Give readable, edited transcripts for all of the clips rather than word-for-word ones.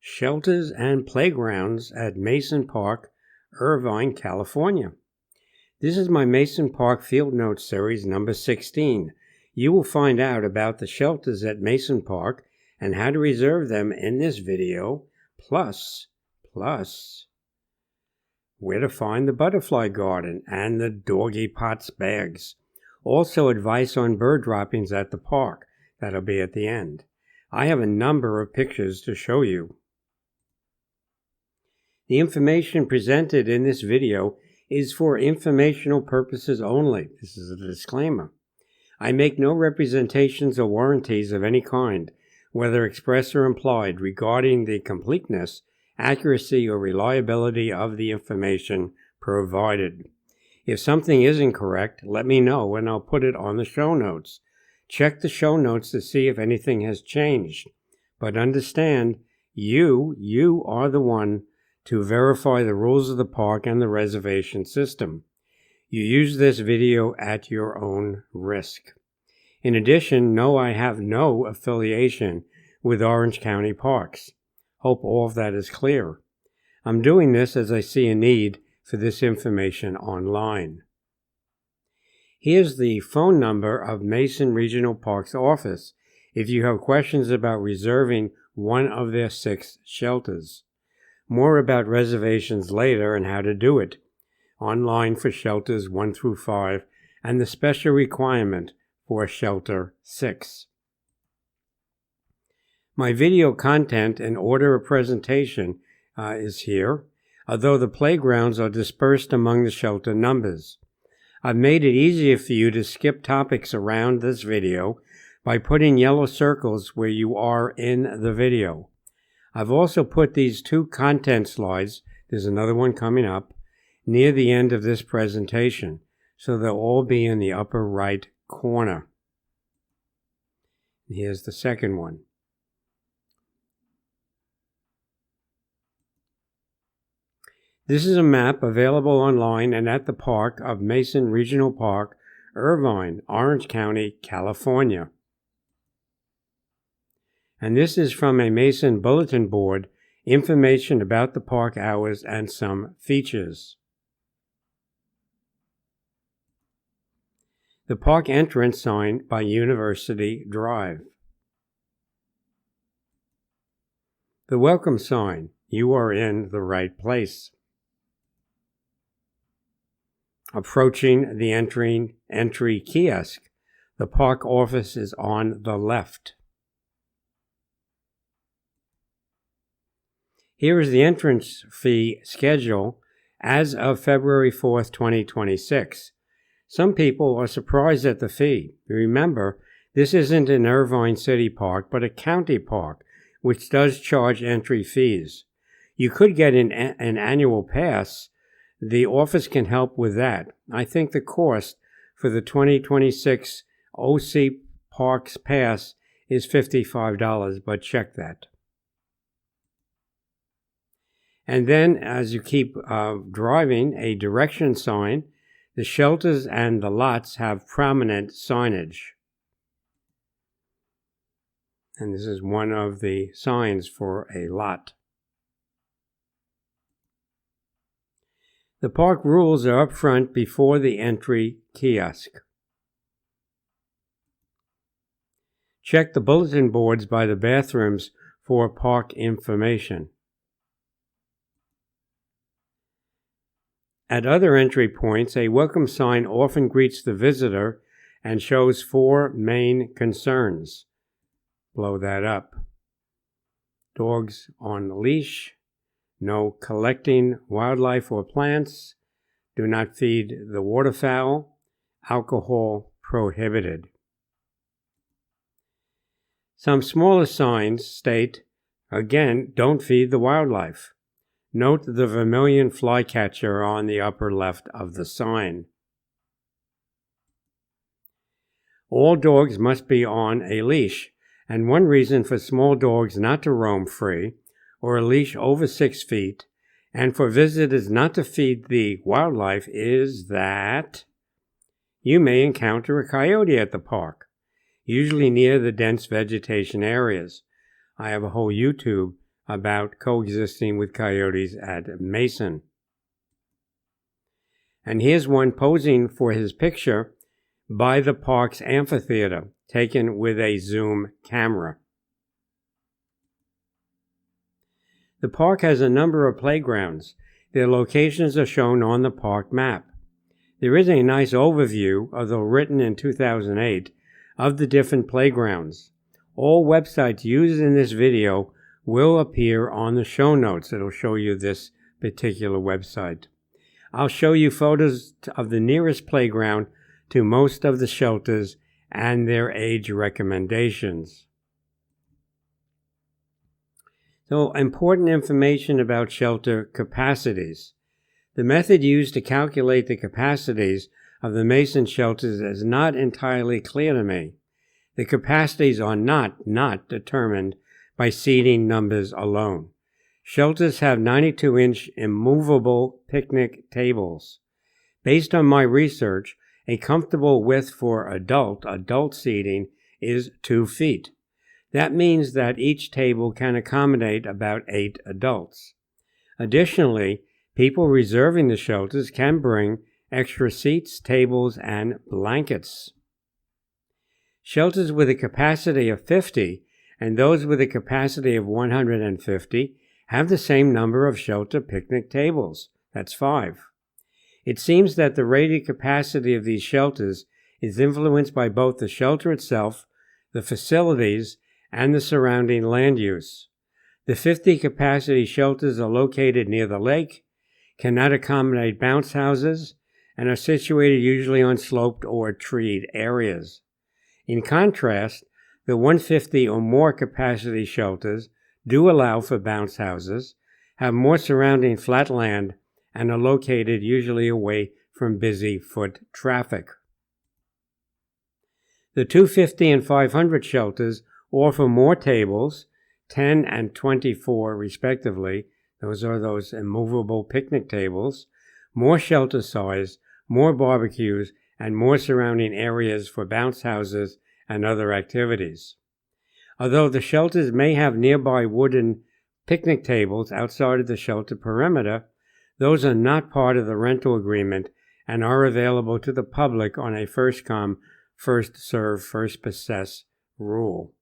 Shelters and Playgrounds at Mason Park, Irvine, California. This is my Mason Park Field Notes Series number 16. You will find out about the shelters at Mason Park and how to reserve them in this video, plus where to find the butterfly garden and the Dogi Pots bags. Also advice on bird droppings at the park. That'll be at the end. I have a number of pictures to show you. The information presented in this video is for informational purposes only. This is a disclaimer. I make no representations or warranties of any kind, whether express or implied, regarding the completeness, accuracy, or reliability of the information provided. If something isn't correct, let me know and I'll put it on the show notes. Check the show notes to see if anything has changed. But understand, you are the one to verify the rules of the park and the reservation system. You use this video at your own risk. In addition, know I have no affiliation with Orange County Parks. Hope all of that is clear. I'm doing this as I see a need for this information online. Here's the phone number of Mason Regional Park's office if you have questions about reserving one of their 6 shelters. More about reservations later and how to do it. Online for shelters 1 through 5 and the special requirement for shelter 6. My video content and order of presentation is here, although the playgrounds are dispersed among the shelter numbers. I've made it easier for you to skip topics around this video by putting yellow circles where you are in the video. I've also put these 2 content slides, there's another one coming up, near the end of this presentation, so they'll all be in the upper right corner. Here's the second one. This is a map available online and at the park of Mason Regional Park, Irvine, Orange County, California. And this is from a Mason bulletin board, information about the park hours and some features. The park entrance sign by University Drive. The welcome sign, you are in the right place. Approaching the entry kiosk, the park office is on the left. Here is the entrance fee schedule as of February 4th, 2026. Some people are surprised at the fee. Remember, this isn't an Irvine City Park, but a county park, which does charge entry fees. You could get an annual pass. The office can help with that. I think the cost for the 2026 OC Parks Pass is $55, but check that. And then, as you keep driving, a direction sign. The shelters and the lots have prominent signage. And this is one of the signs for a lot. The park rules are up front before the entry kiosk. Check the bulletin boards by the bathrooms for park information. At other entry points, a welcome sign often greets the visitor and shows 4 main concerns. Blow that up. Dogs on leash. No collecting wildlife or plants. Do not feed the waterfowl. Alcohol prohibited. Some smaller signs state, again, don't feed the wildlife. Note the vermilion flycatcher on the upper left of the sign. All dogs must be on a leash, and one reason for small dogs not to roam free, or a leash over 6 feet, and for visitors not to feed the wildlife is that you may encounter a coyote at the park, usually near the dense vegetation areas. I have a whole YouTube about coexisting with coyotes at Mason. And here's one posing for his picture by the park's amphitheater, taken with a zoom camera. The park has a number of playgrounds. Their locations are shown on the park map. There is a nice overview, although written in 2008, of the different playgrounds. All websites used in this video will appear on the show notes. It'll show you this particular website. I'll show you photos of the nearest playground to most of the shelters and their age recommendations. So, important information about shelter capacities. The method used to calculate the capacities of the Mason shelters is not entirely clear to me. The capacities are not determined by seating numbers alone. Shelters have 92-inch immovable picnic tables. Based on my research, a comfortable width for adult seating is 2 feet. That means that each table can accommodate about 8 adults. Additionally, people reserving the shelters can bring extra seats, tables, and blankets. Shelters with a capacity of 50 and those with a capacity of 150 have the same number of shelter picnic tables. That's 5. It seems that the rated capacity of these shelters is influenced by both the shelter itself, the facilities, and the surrounding land use. The 50 capacity shelters are located near the lake, cannot accommodate bounce houses, and are situated usually on sloped or treed areas. In contrast, the 150 or more capacity shelters do allow for bounce houses, have more surrounding flat land, and are located usually away from busy foot traffic. The 250 and 500 shelters offer more tables, 10 and 24 respectively. Those are those immovable picnic tables, more shelter size, more barbecues, and more surrounding areas for bounce houses and other activities. Although the shelters may have nearby wooden picnic tables outside of the shelter perimeter, those are not part of the rental agreement and are available to the public on a first-come, first-served, first-possessed rule.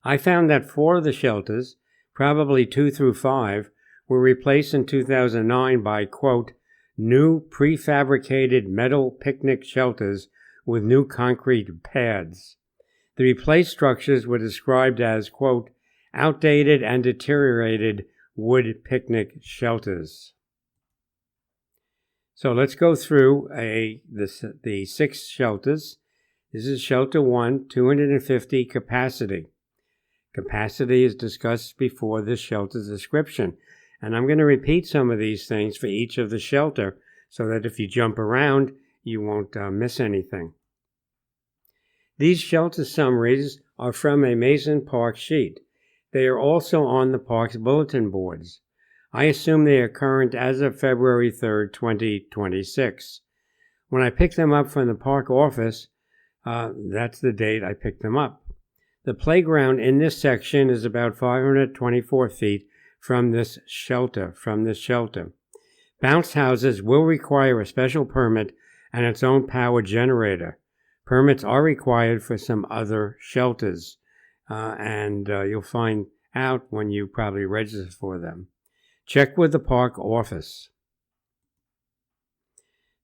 I found that 4 of the shelters, probably 2 through 5, were replaced in 2009 by, quote, new prefabricated metal picnic shelters with new concrete pads. The replaced structures were described as, quote, outdated and deteriorated wood picnic shelters. So let's go through the 6 shelters. This is Shelter 1, 250 capacity. Capacity is discussed before this shelter's description. And I'm going to repeat some of these things for each of the shelter so that if you jump around, you won't miss anything. These shelter summaries are from a Mason Park sheet. They are also on the park's bulletin boards. I assume they are current as of February 3rd, 2026. When I picked them up from the park office, that's the date I picked them up. The playground in this section is about 524 feet from this shelter. Bounce houses will require a special permit and its own power generator. Permits are required for some other shelters, and you'll find out when you probably register for them. Check with the park office.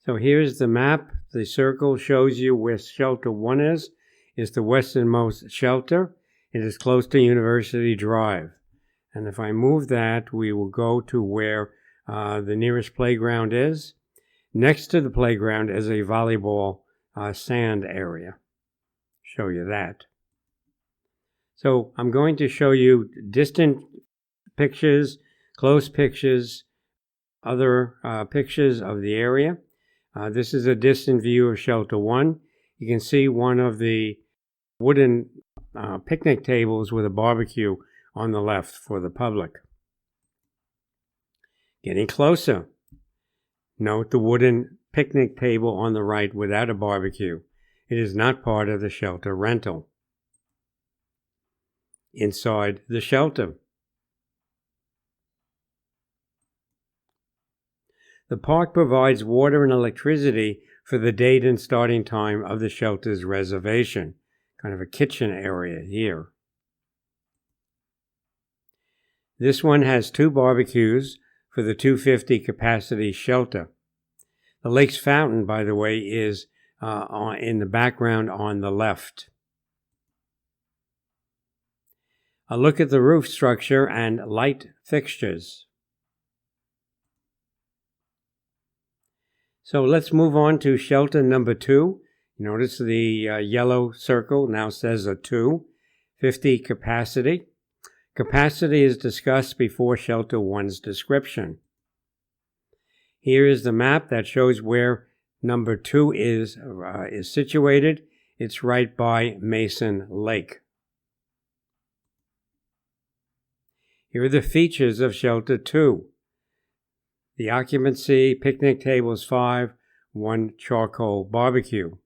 So here's the map. The circle shows you where Shelter 1 is. It's the westernmost shelter. It is close to University Drive. And if I move that, we will go to where the nearest playground is. Next to the playground is a volleyball sand area. Show you that. So I'm going to show you distant pictures, close pictures, other pictures of the area. This is a distant view of Shelter 1. You can see one of the wooden picnic tables with a barbecue on the left for the public. Getting closer. Note the wooden picnic table on the right without a barbecue. It is not part of the shelter rental. inside the shelter. The park provides water and electricity for the date and starting time of the shelter's reservation. Kind of a kitchen area here. This one has 2 barbecues for the 250 capacity shelter. The lake's fountain, by the way, is in the background on the left. A look at the roof structure and light fixtures. So let's move on to shelter number 2. Notice the yellow circle now says a 250 capacity. Capacity is discussed before shelter 1's description. Here is the map that shows where number 2 is situated. It's right by Mason Lake. Here are the features of shelter 2. The occupancy, picnic tables 5, 1 charcoal barbecue.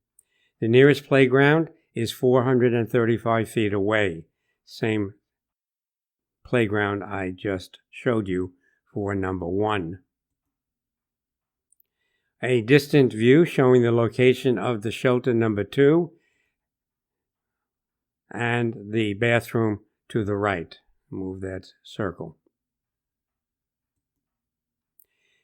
The nearest playground is 435 feet away. Same playground I just showed you for number 1. A distant view showing the location of the shelter number 2 and the bathroom to the right. Move that circle.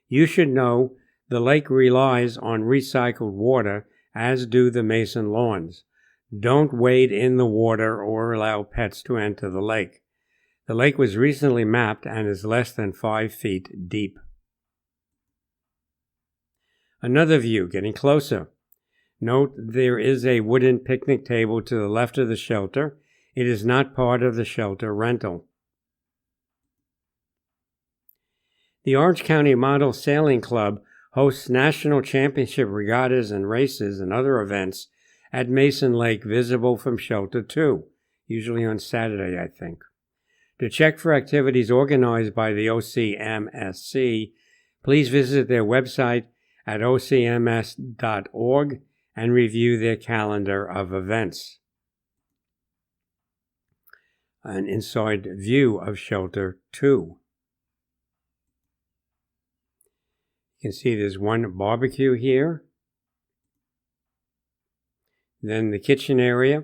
You should know the lake relies on recycled water, as do the Mason lawns. Don't wade in the water or allow pets to enter the lake. The lake was recently mapped and is less than 5 feet deep. Another view, getting closer. Note there is a wooden picnic table to the left of the shelter. It is not part of the shelter rental. The Orange County Model Sailing Club hosts national championship regattas and races and other events at Mason Lake visible from Shelter 2, usually on Saturday, I think. To check for activities organized by the OCMSC, please visit their website at ocms.org and review their calendar of events. An inside view of Shelter 2. You can see there's 1 barbecue here. Then the kitchen area.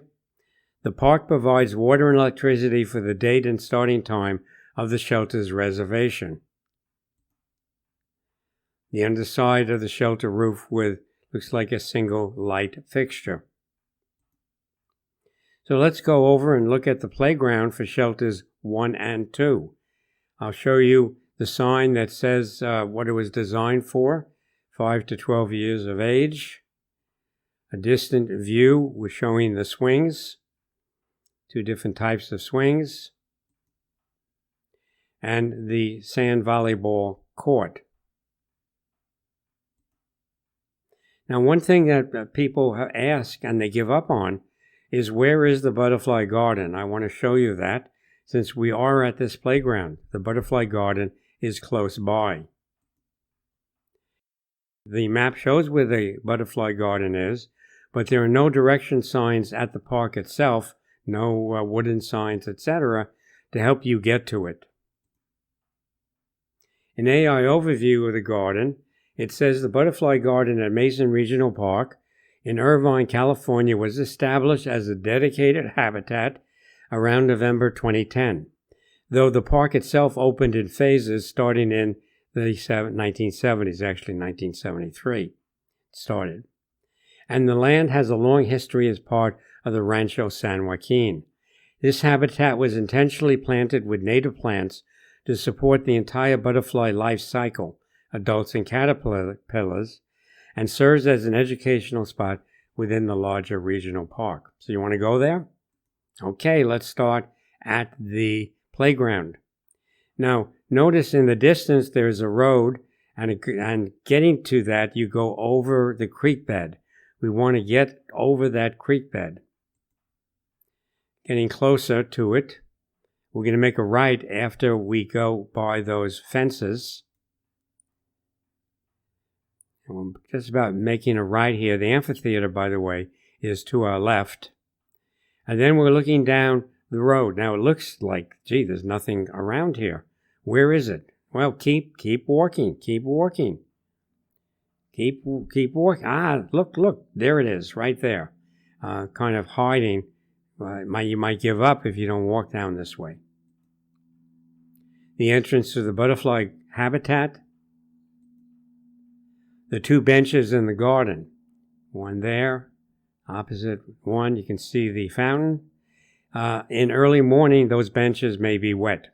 The park provides water and electricity for the date and starting time of the shelter's reservation. The underside of the shelter roof looks like a single light fixture. So let's go over and look at the playground for shelters 1 and 2. I'll show you the sign that says what it was designed for, 5 to 12 years of age. A distant view was showing the swings, 2 different types of swings, and the sand volleyball court. Now, one thing that people ask and they give up on is, where is the butterfly garden? I want to show you that since we are at this playground. The butterfly garden is close by. The map shows where the butterfly garden is, but there are no direction signs at the park itself, no wooden signs, etc., to help you get to it. An AI overview of the garden, it says the butterfly garden at MasonRegional.Park in Irvine, California was established as a dedicated habitat around November 2010, though the park itself opened in phases starting in the 1970s, actually 1973 it started. And the land has a long history as part of the Rancho San Joaquin. This habitat was intentionally planted with native plants to support the entire butterfly life cycle, adults and caterpillars, and serves as an educational spot within the larger regional park. So you want to go there? Okay, let's start at the playground. Now, notice in the distance there's a road, and getting to that, you go over the creek bed. We want to get over that creek bed. Getting closer to it, we're going to make a right after we go by those fences. And we're just about making a right here. The amphitheater, by the way, is to our left. And then we're looking down the road. Now it looks like, gee, there's nothing around here. Where is it? Well, keep walking. Keep walking. Keep walking. Ah, look, there it is, right there. Kind of hiding. You might give up if you don't walk down this way. The entrance to the butterfly habitat. The 2 benches in the garden. One there, opposite one, you can see the fountain. In early morning, those benches may be wet.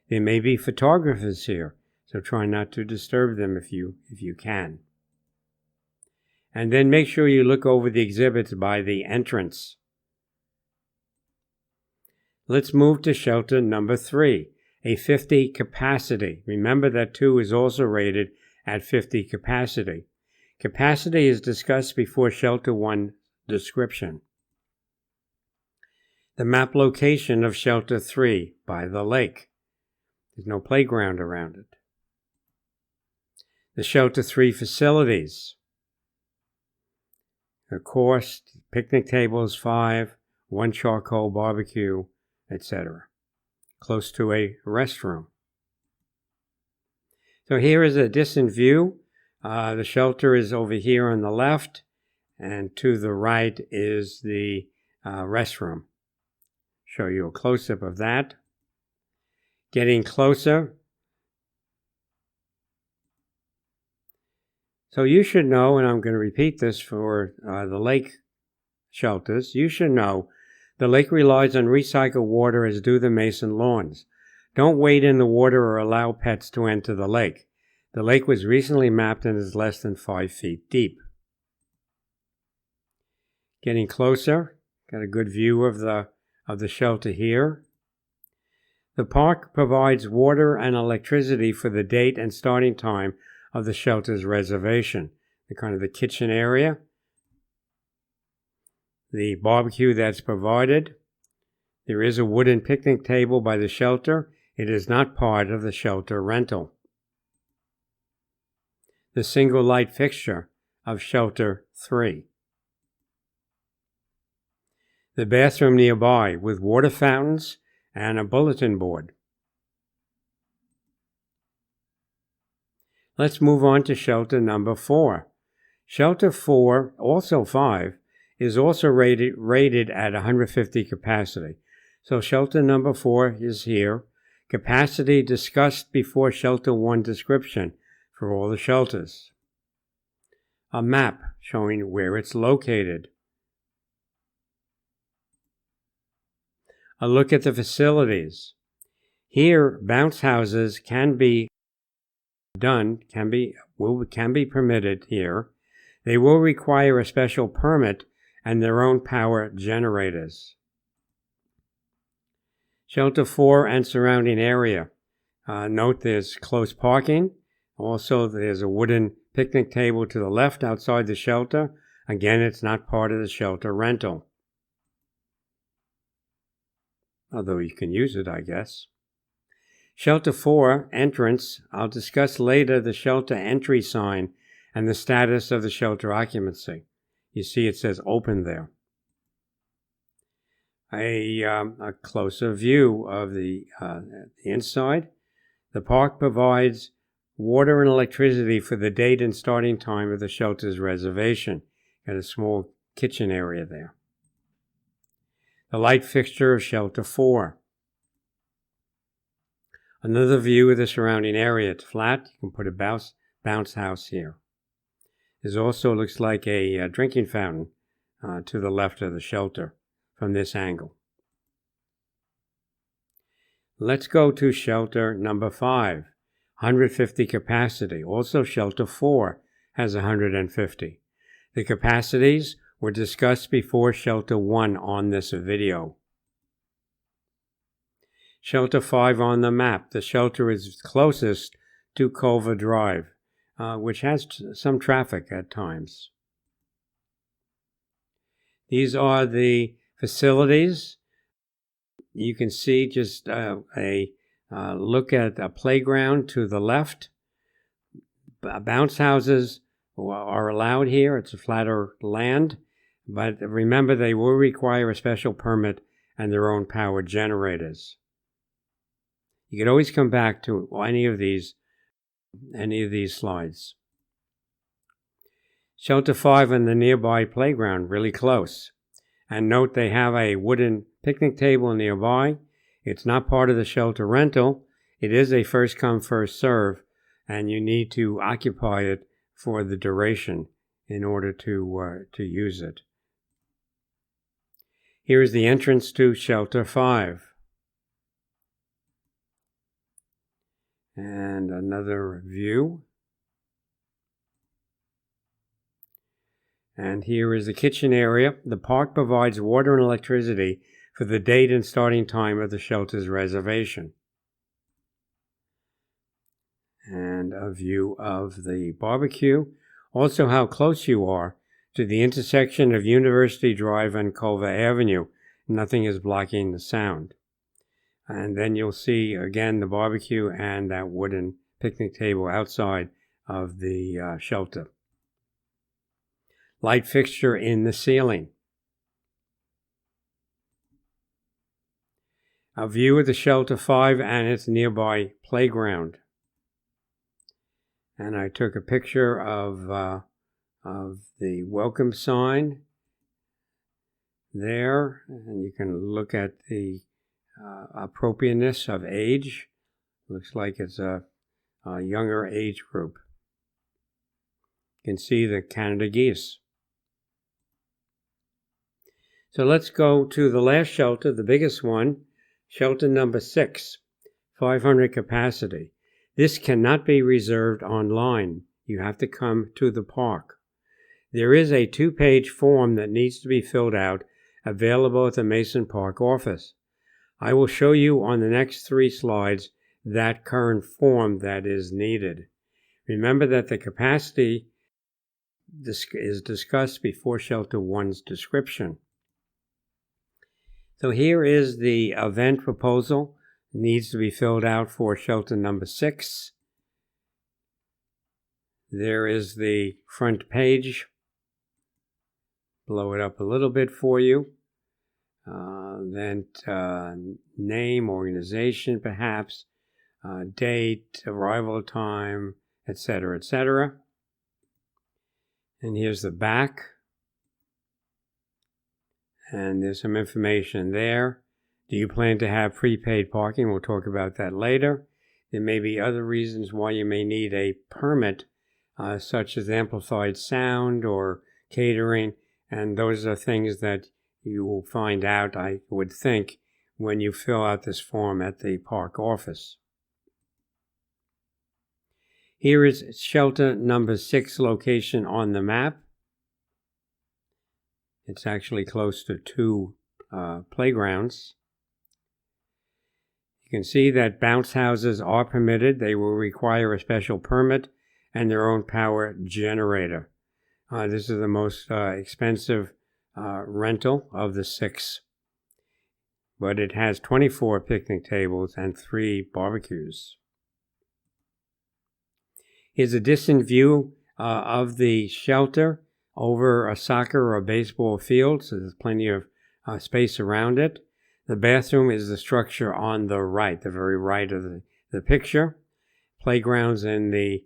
There may be photographers here, so try not to disturb them if you can. And then make sure you look over the exhibits by the entrance. Let's move to shelter number 3, a 50 capacity. Remember that 2 is also rated at 50 capacity. Capacity is discussed before shelter 1 description. The map location of shelter 3 by the lake. There's no playground around it. The shelter 3 facilities. The course, picnic tables 5, 1 charcoal barbecue, etc. Close to a restroom. So here is a distant view. The shelter is over here on the left, and to the right is the restroom. Show you a close-up of that. Getting closer. So you should know, and I'm going to repeat this for the lake shelters, you should know the lake relies on recycled water as do the Mason lawns. Don't wade in the water or allow pets to enter the lake. The lake was recently mapped and is less than 5 feet deep. Getting closer, got a good view of the shelter here. The park provides water and electricity for the date and starting time of the shelter's reservation. The kitchen area, the barbecue that's provided. There is a wooden picnic table by the shelter. It is not part of the shelter rental. The single light fixture of shelter 3. The bathroom nearby with water fountains and a bulletin board. Let's move on to shelter number 4. Shelter 4, also 5, is also rated at 150 capacity. So shelter number 4 is here. Capacity discussed before shelter 1 description for all the shelters. A map showing where it's located. A look at the facilities. Here, bounce houses can be permitted here. They will require a special permit and their own power generators. Shelter 4 and surrounding area. Note there's close parking. Also, there's a wooden picnic table to the left outside the shelter. Again, it's not part of the shelter rental. Although you can use it, I guess. Shelter 4 entrance. I'll discuss later the shelter entry sign and the status of the shelter occupancy. You see it says open there. A closer view of the inside. The park provides water and electricity for the date and starting time of the shelter's reservation. Got a small kitchen area there. The light fixture of shelter 4. Another view of the surrounding area. It's flat. You can put a bounce house here. There's also looks like a drinking fountain to the left of the shelter from this angle. Let's go to shelter number 5, 150 capacity. Also shelter 4 has 150. The capacities were discussed before shelter 1 on this video. Shelter 5 on the map. The shelter is closest to Culver Drive, which has some traffic at times. These are the facilities. You can see just a look at a playground to the left. Bounce houses are allowed here. It's a flatter land, but remember they will require a special permit and their own power generators. You can always come back to any of these slides. Shelter 5 and the nearby playground, really close. And note they have a wooden picnic table nearby. It's not part of the shelter rental. It is a first come, first serve, and you need to occupy it for the duration in order to use it. Here is the entrance to Shelter 5. And another view. And here is the kitchen area. The park provides water and electricity for the date and starting time of the shelter's reservation. And a view of the barbecue. Also how close you are to the intersection of University Drive and Culver Avenue. Nothing is blocking the sound. And then you'll see again the barbecue and that wooden picnic table outside of the shelter. Light fixture in the ceiling. A view of the Shelter 5 and its nearby playground. And I took a picture of the welcome sign there, and you can look at the appropriateness of age. Looks like it's a younger age group. You can see the Canada geese. So let's go to the last shelter, the biggest one, shelter number 6, 500 capacity. This cannot be reserved online. You have to come to the park. There is a 2-page form that needs to be filled out, available at the Mason Park office. I will show you on the next 3 slides that current form that is needed. Remember that the capacity is discussed before Shelter 1's description. So here is the event proposal. It needs to be filled out for shelter number 6. There is the front page. Blow it up a little bit for you. Then name, organization perhaps, date, arrival time, etc., etc. And here's the back. And there's some information there. Do you plan to have prepaid parking? We'll talk about that later. There may be other reasons why you may need a permit, such as amplified sound or catering, and those are things that you will find out, I would think, when you fill out this form at the park office. Here is shelter number 6 location on the map. It's actually close to 2 playgrounds. You can see that bounce houses are permitted. They will require a special permit and their own power generator. This is the most expensive rental of the 6. But it has 24 picnic tables and 3 barbecues. Here's a distant view of the shelter over a soccer or baseball field, so there's plenty of space around it. The bathroom is the structure on the right, the very right of the picture. Playgrounds in the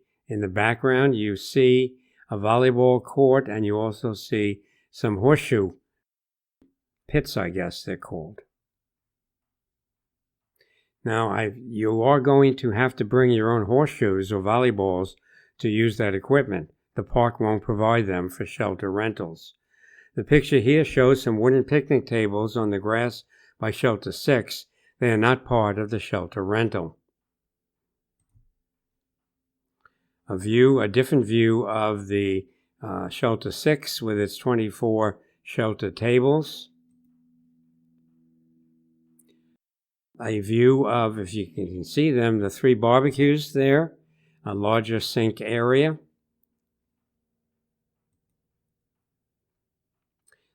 background. You see a volleyball court, and you also see some horseshoe pits, I guess they're called. Now, you are going to have to bring your own horseshoes or volleyballs to use that equipment. The park won't provide them for shelter rentals. The picture here shows some wooden picnic tables on the grass by Shelter 6. They are not part of the shelter rental. A different view of the Shelter 6 with its 24 shelter tables. A view of, if you can see them, the 3 barbecues there, a larger sink area.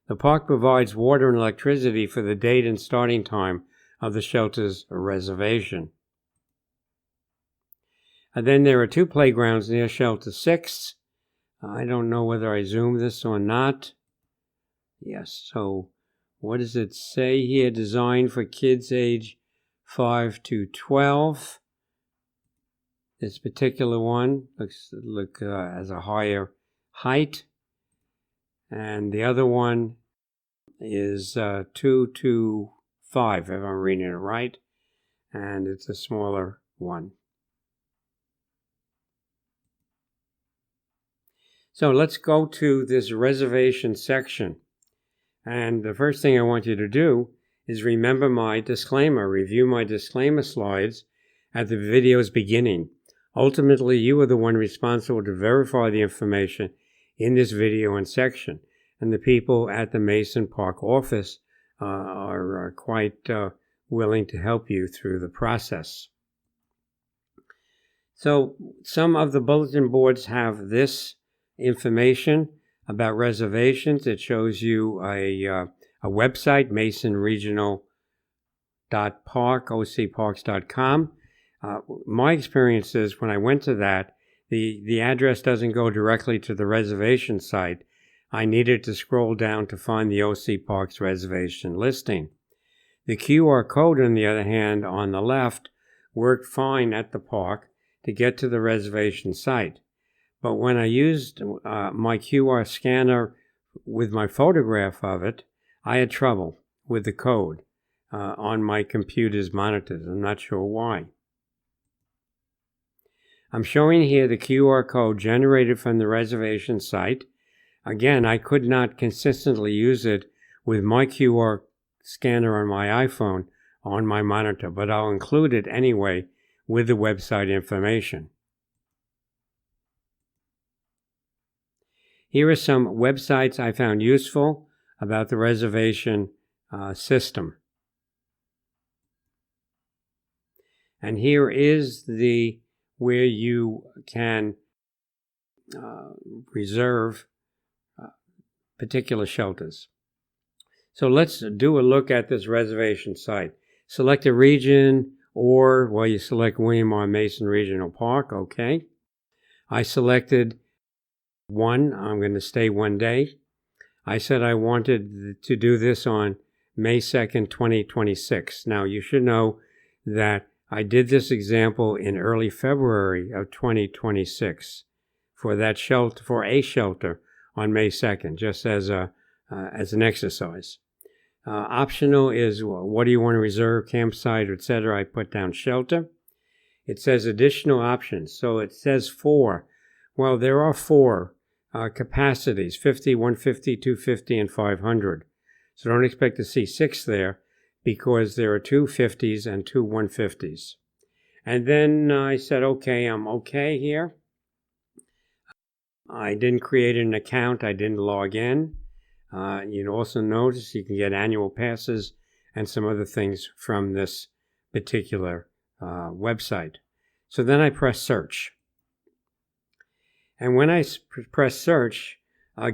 The park provides water and electricity for the date and starting time of the shelter's reservation. And then there are 2 playgrounds near Shelter 6. I don't know whether I zoom this or not. Yes, so what does it say here? Designed for kids age 5 to 12. This particular one looks has a higher height, and the other one is 2 to 5, if I'm reading it right, and it's a smaller one. So let's go to this reservation section, and the first thing I want you to do is remember my disclaimer. Review my disclaimer slides at the video's beginning. Ultimately, you are the one responsible to verify the information in this video and section, and the people at the Mason Park office are quite willing to help you through the process. So some of the bulletin boards have this information about reservations. It shows you a website, MasonRegional.Park, ocparks.com. My experience is when I went to that, the address doesn't go directly to the reservation site. I needed to scroll down to find the OC Parks reservation listing. The QR code, on the other hand, on the left, worked fine at the park to get to the reservation site. But when I used my QR scanner with my photograph of it, I had trouble with the code on my computer's monitors. I'm not sure why. I'm showing here the QR code generated from the reservation site. Again, I could not consistently use it with my QR scanner on my iPhone on my monitor, but I'll include it anyway with the website information. Here are some websites I found useful about the reservation system. And here is where you can reserve particular shelters. So let's do a look at this reservation site. Select a region, or, well, you select William R. Mason Regional Park, okay. I selected one. I'm going to stay one day. I said I wanted to do this on May 2nd, 2026. Now, you should know that I did this example in early February of 2026 for that shelter, for a shelter on May 2nd, just as an exercise. Optional is, well, what do you want to reserve, campsite, etc. I put down shelter. It says additional options. So it says 4. Well, there are 4 capacities, 50, 150, 250, and 500. So don't expect to see 6 there, because there are 2 50s and 2 150s. And then I said, okay, I'm okay here. I didn't create an account. I didn't log in. You'd also notice you can get annual passes and some other things from this particular website. So then I press search. And when I press search,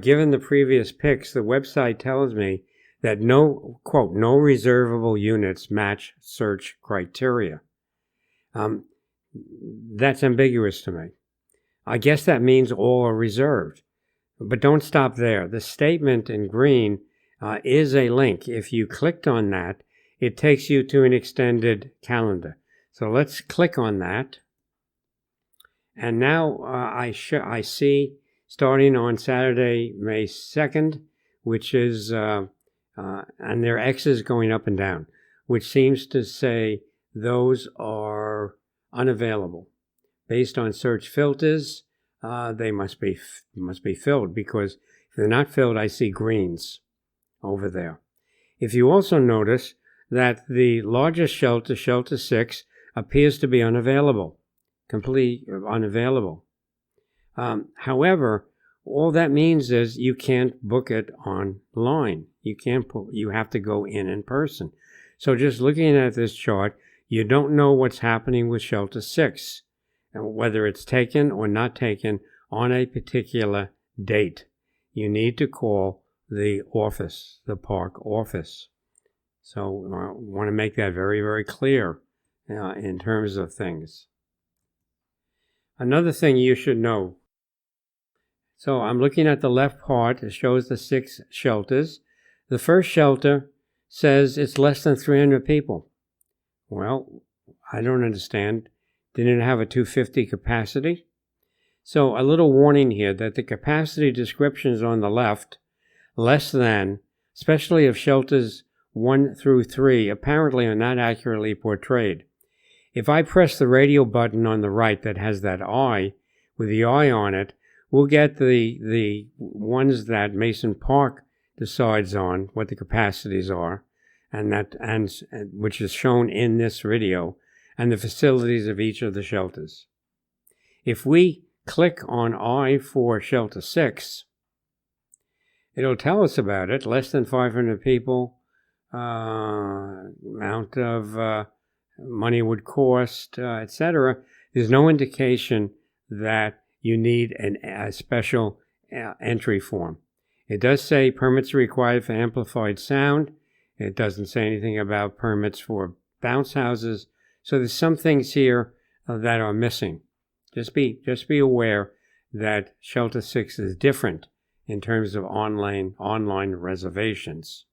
given the previous picks, the website tells me that no, quote, no reservable units match search criteria. That's ambiguous to me. I guess that means all are reserved. But don't stop there. The statement in green is a link. If you clicked on that, it takes you to an extended calendar. So let's click on that. And now I see, starting on Saturday, May 2nd, which is, and there are X's going up and down, which seems to say those are unavailable. Based on search filters, they must be filled, because if they're not filled, I see greens over there. If you also notice that the largest shelter, Shelter 6, appears to be unavailable, completely unavailable. However, all that means is you can't book it online. You have to go in person. So just looking at this chart, you don't know what's happening with Shelter 6. And whether it's taken or not taken on a particular date. You need to call the office, the park office. So I want to make that very, very clear in terms of things. Another thing you should know. So I'm looking at the left part. It shows the 6 shelters. The first shelter says it's less than 300 people. Well, I don't understand. Didn't it have a 250 capacity? So a little warning here that the capacity descriptions on the left, less than, especially of shelters 1 through 3, apparently are not accurately portrayed. If I press the radio button on the right that has that eye, with the eye on it, we'll get the ones that Mason Park decides on, what the capacities are, and which is shown in this video, and the facilities of each of the shelters. If we click on I for Shelter 6, it'll tell us about it, less than 500 people, amount of money would cost, etc. There's no indication that you need a special entry form. It does say permits required for amplified sound. It doesn't say anything about permits for bounce houses. So there's some things here that are missing. Just be aware that Shelter 6 is different in terms of online reservations.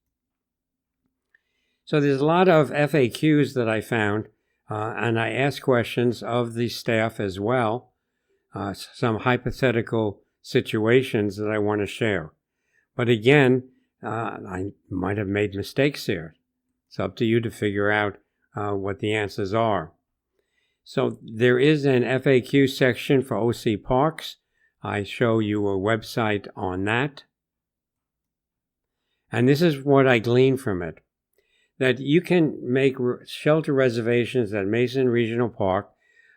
So there's a lot of FAQs that I found, and I asked questions of the staff as well, some hypothetical situations that I want to share. But again, I might have made mistakes here. It's up to you to figure out what the answers are. So there is an FAQ section for OC Parks. I show you a website on that. And this is what I gleaned from it. That you can make shelter reservations at Mason Regional Park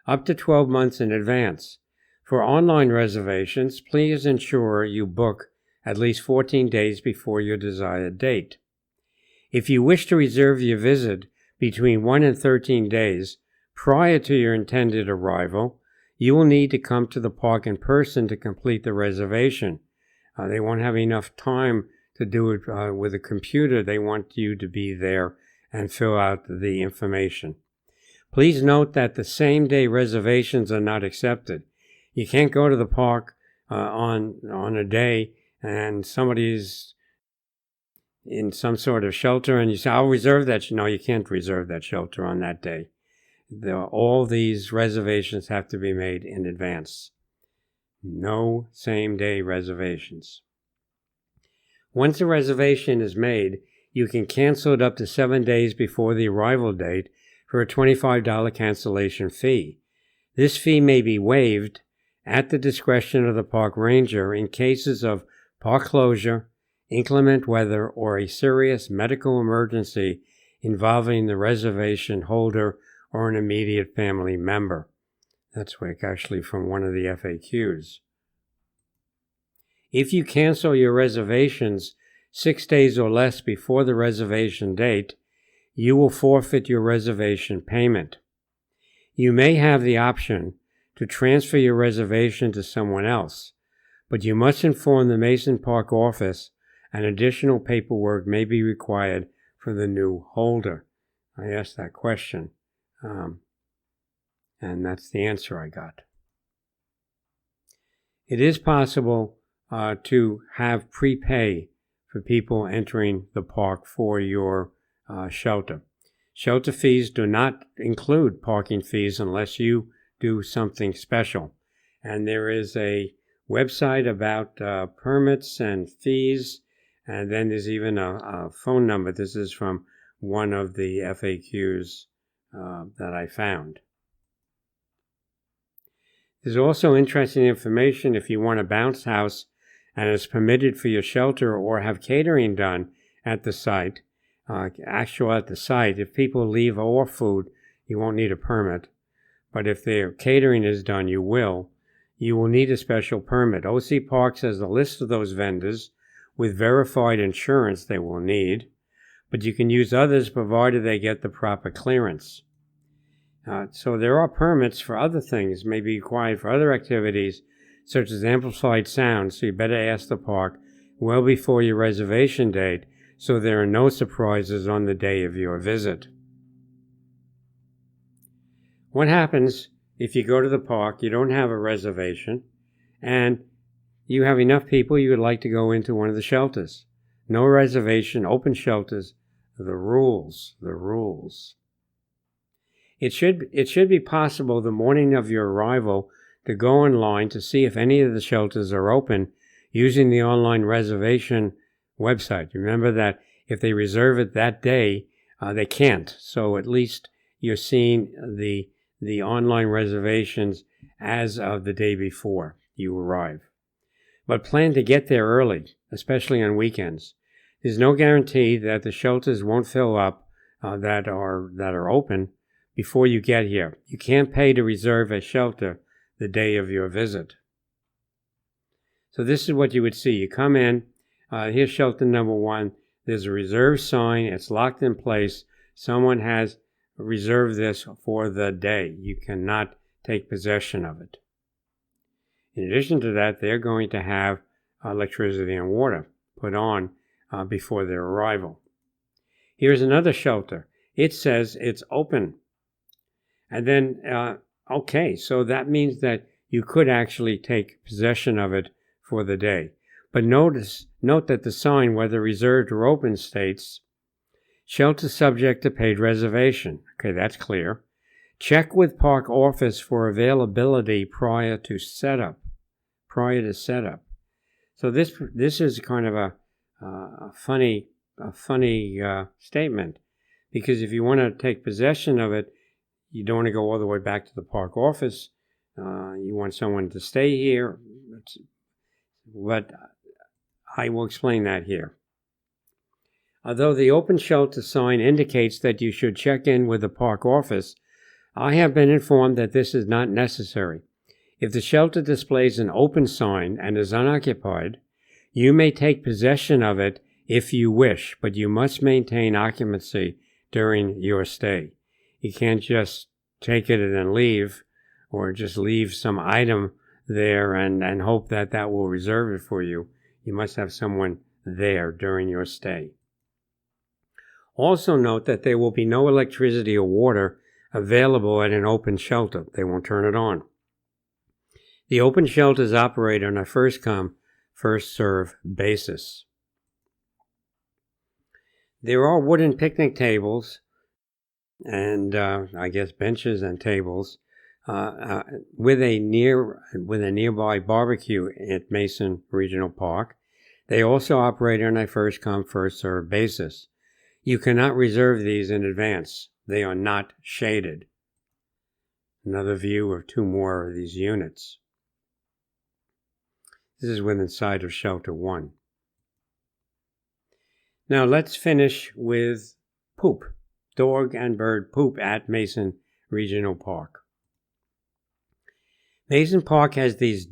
up to 12 months in advance. For online reservations, please ensure you book at least 14 days before your desired date. If you wish to reserve your visit between 1 and 13 days prior to your intended arrival, you will need to come to the park in person to complete the reservation. They won't have enough time to do it with a computer. They want you to be there and fill out the information. Please note that the same-day reservations are not accepted. You can't go to the park on a day and somebody's in some sort of shelter and you say, I'll reserve that. No, you can't reserve that shelter on that day. All these reservations have to be made in advance. No same-day reservations. Once a reservation is made, you can cancel it up to 7 days before the arrival date for a $25 cancellation fee. This fee may be waived at the discretion of the park ranger in cases of park closure, inclement weather, or a serious medical emergency involving the reservation holder or an immediate family member. That's actually from one of the FAQs. If you cancel your reservations 6 days or less before the reservation date, you will forfeit your reservation payment. You may have the option to transfer your reservation to someone else, but you must inform the Mason Park office and additional paperwork may be required for the new holder. I asked that question, and that's the answer I got. It is possible to have prepay for people entering the park for your shelter. Shelter fees do not include parking fees unless you do something special. And there is a website about permits and fees, and then there's even a phone number. This is from one of the FAQs that I found. There's also interesting information if you want a bounce house and it's permitted for your shelter or have catering done at the site, at the site. If people leave or food, you won't need a permit. But if their catering is done, you will need a special permit. OC Parks has a list of those vendors with verified insurance they will need, but you can use others provided they get the proper clearance. So there are permits for other things, may be required for other activities, such as amplified sound, so you better ask the park well before your reservation date so there are no surprises on the day of your visit. What happens if you go to the park, you don't have a reservation, and you have enough people you would like to go into one of the shelters? No reservation, open shelters The rules. It should be possible the morning of your arrival to go online to see if any of the shelters are open using the online reservation website. Remember that if they reserve it that day, they can't. So at least you're seeing the online reservations as of the day before you arrive. But plan to get there early, especially on weekends. There's no guarantee that the shelters won't fill up that are open before you get here. You can't pay to reserve a shelter the day of your visit. So this is what you would see. You come in, here's shelter number 1. There's a reserve sign. It's locked in place. Someone has reserved this for the day. You cannot take possession of it. In addition to that, they're going to have electricity and water put on before their arrival. Here's another shelter. It says it's open. And then, okay, so that means that you could actually take possession of it for the day. But note that the sign, whether reserved or open, states, shelter subject to paid reservation. Okay, that's clear. Check with park office for availability prior to setup. So this is kind of a funny statement, because if you want to take possession of it, you don't want to go all the way back to the park office. You want someone to stay here. But I will explain that here. Although the open shelter sign indicates that you should check in with the park office, I have been informed that this is not necessary. If the shelter displays an open sign and is unoccupied, you may take possession of it if you wish, but you must maintain occupancy during your stay. You can't just take it and then leave, or just leave some item there and hope that will reserve it for you. You must have someone there during your stay. Also note that there will be no electricity or water available at an open shelter. They won't turn it on. The open shelters operate on a first-come, first-served basis. There are wooden picnic tables and I guess benches and tables with a nearby barbecue at MasonRegional.Park. They also operate on a first-come, first-served basis. You cannot reserve these in advance. They are not shaded. Another view of 2 more of these units. This is within sight of Shelter 1. Now let's finish with poop. Dog and bird poop at MasonRegional.Park. Mason Park has these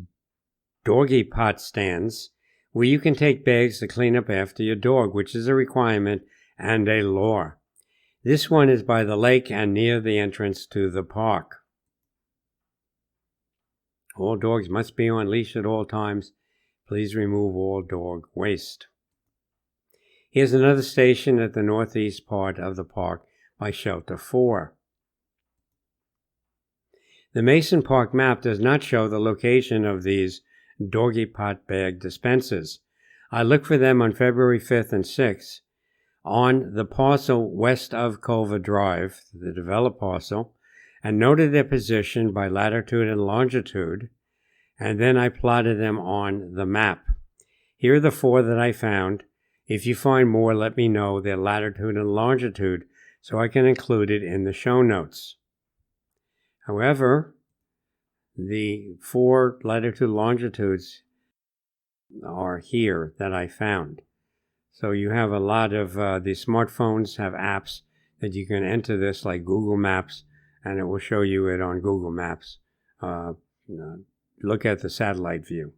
Dogi Pot stands where you can take bags to clean up after your dog, which is a requirement and a law. This one is by the lake and near the entrance to the park. All dogs must be on leash at all times. Please remove all dog waste. Here's another station at the northeast part of the park by Shelter 4. The Mason Park map does not show the location of these Dogi Pot bag dispensers. I looked for them on February 5th and 6th on the parcel west of Culver Drive, the developed parcel, and noted their position by latitude and longitude, and then I plotted them on the map. Here are the 4 that I found. If you find more, let me know their latitude and longitude so I can include it in the show notes. However, the 4 latitude longitudes are here that I found. So you have a lot of the smartphones have apps that you can enter this, like Google Maps, and it will show you it on Google Maps. Look at the satellite view.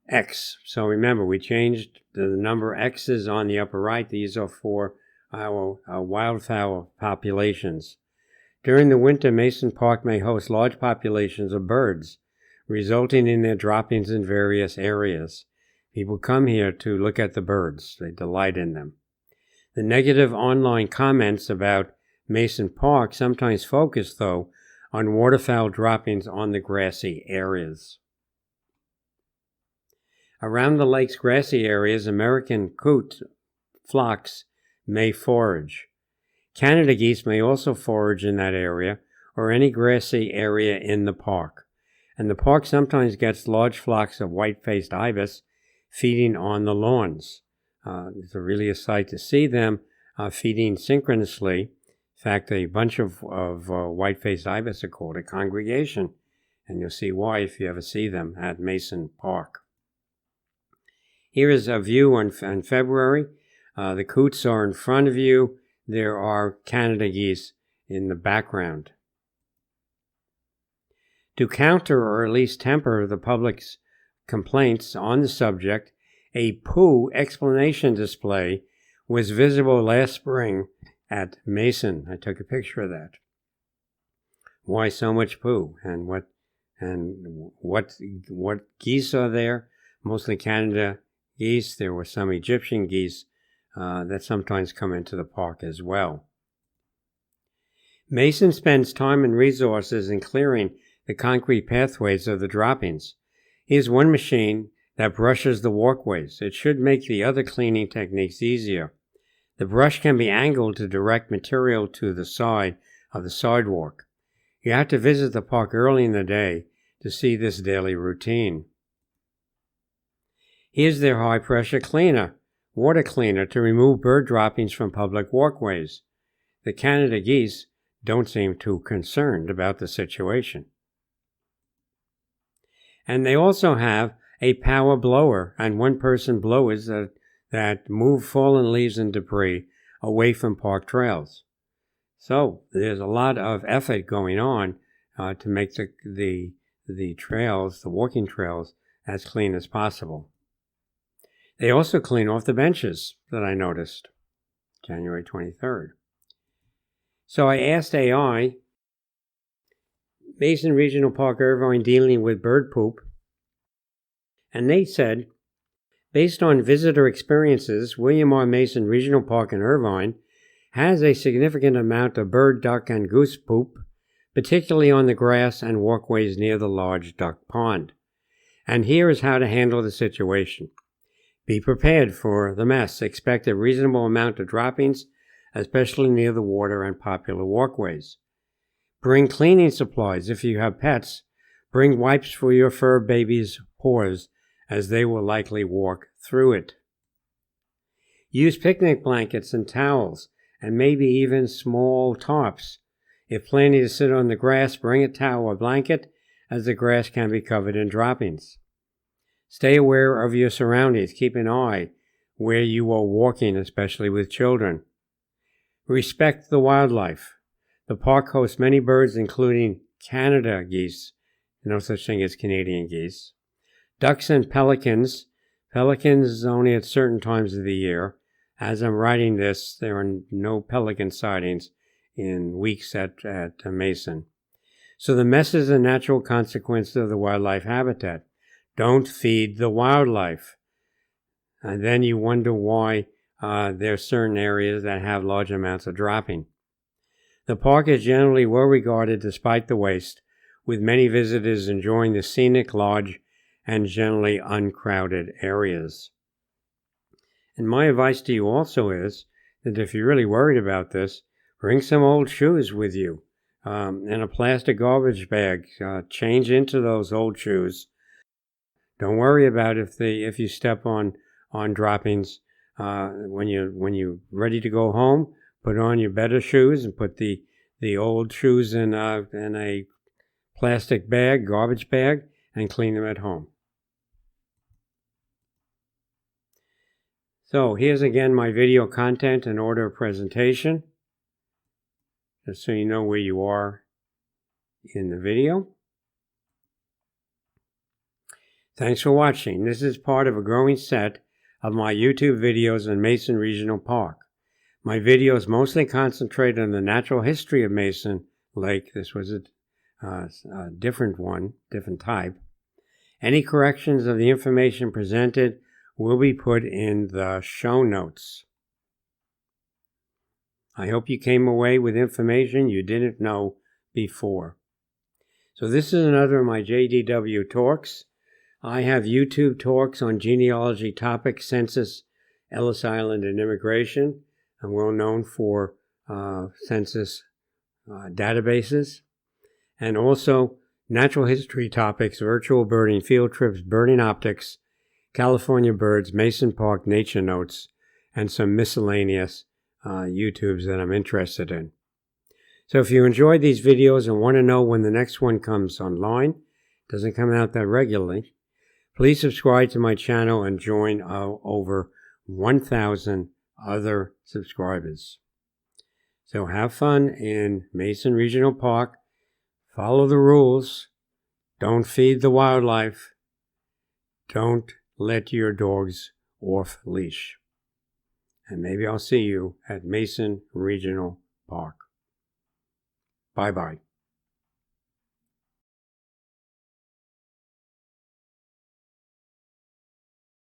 X. So remember, we changed the number X's on the upper right. These are for our wildfowl populations. During the winter, Mason Park may host large populations of birds, resulting in their droppings in various areas. People come here to look at the birds. They delight in them. The negative online comments about Mason Park sometimes focus, though, on waterfowl droppings on the grassy areas. Around the lake's grassy areas, American coot flocks may forage. Canada geese may also forage in that area or any grassy area in the park. And the park sometimes gets large flocks of white-faced ibis feeding on the lawns. It's really a sight to see them feeding synchronously. In fact, a bunch of white-faced ibis are called a congregation, and you'll see why if you ever see them at Mason Park. Here is a view in February. The coots are in front of you. There are Canada geese in the background. To counter or at least temper the public's complaints on the subject, a poo explanation display was visible last spring at Mason. I took a picture of that. Why so much poo, and what geese are there? Mostly Canada geese. There were some Egyptian geese that sometimes come into the park as well. Mason spends time and resources in clearing the concrete pathways of the droppings. Here's one machine that brushes the walkways. It should make the other cleaning techniques easier. The brush can be angled to direct material to the side of the sidewalk. You have to visit the park early in the day to see this daily routine. Here's their high-pressure cleaner, water cleaner, to remove bird droppings from public walkways. The Canada geese don't seem too concerned about the situation. And they also have a power blower and one-person blowers that move fallen leaves and debris away from park trails. So there's a lot of effort going on to make the trails, the walking trails, as clean as possible. They also clean off the benches that I noticed, January 23rd. So I asked AI, Mason Regional Park, Irvine, dealing with bird poop, and they said, based on visitor experiences, William R. Mason Regional Park in Irvine has a significant amount of bird, duck, and goose poop, particularly on the grass and walkways near the large duck pond. And here is how to handle the situation. Be prepared for the mess. Expect a reasonable amount of droppings, especially near the water and popular walkways. Bring cleaning supplies. If you have pets, bring wipes for your fur baby's paws, as they will likely walk through it. Use picnic blankets and towels, and maybe even small tarps. If planning to sit on the grass, bring a towel or blanket, as the grass can be covered in droppings. Stay aware of your surroundings. Keep an eye where you are walking, especially with children. Respect the wildlife. The park hosts many birds, including Canada geese, no such thing as Canadian geese, ducks and pelicans. Pelicans only at certain times of the year. As I'm writing this, there are no pelican sightings in weeks at Mason. So the mess is a natural consequence of the wildlife habitat. Don't feed the wildlife. And then you wonder why there are certain areas that have large amounts of dropping. The park is generally well regarded despite the waste, with many visitors enjoying the scenic, large, and generally uncrowded areas. And my advice to you also is that if you're really worried about this, bring some old shoes with you and a plastic garbage bag. Change into those old shoes. Don't worry about if you step on droppings. When you're ready to go home, put on your better shoes and put the old shoes in a plastic bag, garbage bag, and clean them at home. So here's again my video content and order of presentation, just so you know where you are in the video. Thanks for watching. This is part of a growing set of my YouTube videos on Mason Regional Park. My videos mostly concentrate on the natural history of Mason Lake. This was a different one, different type. Any corrections of the information presented will be put in the show notes. I hope you came away with information you didn't know before. So this is another of my JDW talks. I have YouTube talks on genealogy topics, census, Ellis Island, and immigration. I'm well known for census databases. And also natural history topics, virtual birding, field trips, birding optics, California birds, Mason Park nature notes, and some miscellaneous YouTubes that I'm interested in. So if you enjoyed these videos and want to know when the next one comes online, doesn't come out that regularly, please subscribe to my channel and join over 1,000 other subscribers. So have fun in Mason Regional Park. Follow the rules. Don't feed the wildlife. Don't let your dogs off leash. And maybe I'll see you at Mason Regional Park. Bye-bye.